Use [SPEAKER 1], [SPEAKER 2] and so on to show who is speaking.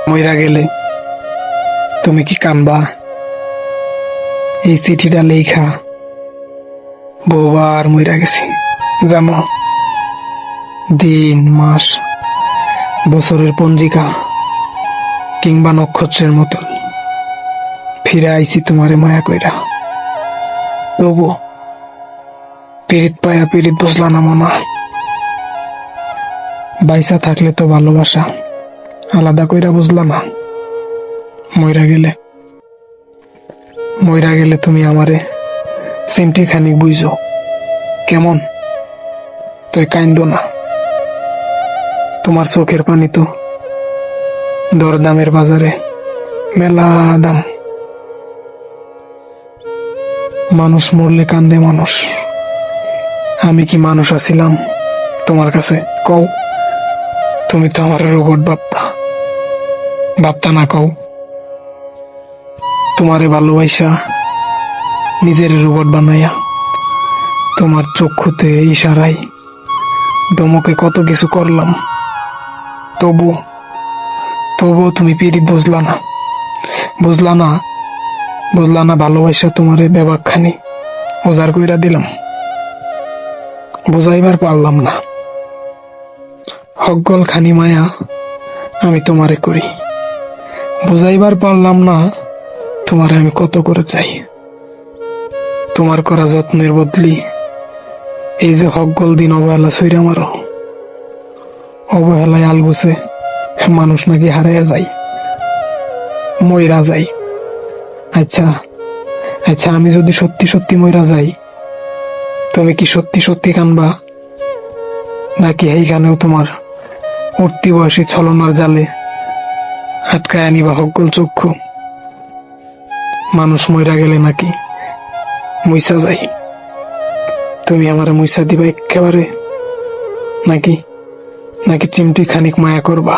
[SPEAKER 1] মইরা গেলে তুমি কি কানবা? এই চিঠিটা লেখা বহুবার মইরা গেছি জানো। দিন মাস বছরের পঞ্জিকা কিংবা নক্ষত্রের মতো ফিরে আইছি তোমারে মায়া কইরা। তবু পীড়িত পায়া পীড়িত বুঝলা না মনা। বাইসা থাকলে তো ভালোবাসা আলাদা কইরা বুঝলা না। মইরা গেলে তুমি আমারে চিমটি খানিক বুঝো কেমন। তুই কাইন্দো না, তোমার চোখের পানি তো দরদামের বাজারে মেলা দাম। মানুষ মরলে কান্দে মানুষ, আমি কি মানুষ আছিলাম তোমার কাছে কও? তুমি তো আমার রোবট ভাবতা না কও? তোমারে ভালোবাসা নিজের রোবট বানাইয়া তোমার চক্ষুতে ইশারায় দমকে কত কিছু করলাম। তবুও তুমি পীড়িত বুঝলা না ভালোবাসা তোমারে বেবাকখানি উজাড় কইরা দিলাম। বুঝাইবার পারলাম না হকগল খানি মায়া আমি তোমারে করি। বুঝাইবার পারলাম না তোমারে আমি কত করে চাই। তোমার করা যত্নের বদলি এই যে হকগল দিন অবহেলা ছইরা মারো। অবহেলায় আলবুসে মানুষ নাকি হারাইয়া যায়, মইরা যায়। আচ্ছা আমি যদি সত্যি সত্যি মইরা যাই, তুমি কি সত্যি সত্যি কানবা? নাকি এইখানেও তোমার উঠতি বয়সী ছলনার জালে আটকায় আনিবা হকগল চক্ষু? মানুষ মইরা গেলে নাকি মুইসা যায়? তুমি আমার মুইসা দিবা একেবারে, নাকি চিমটি খানিক মায়া করবা?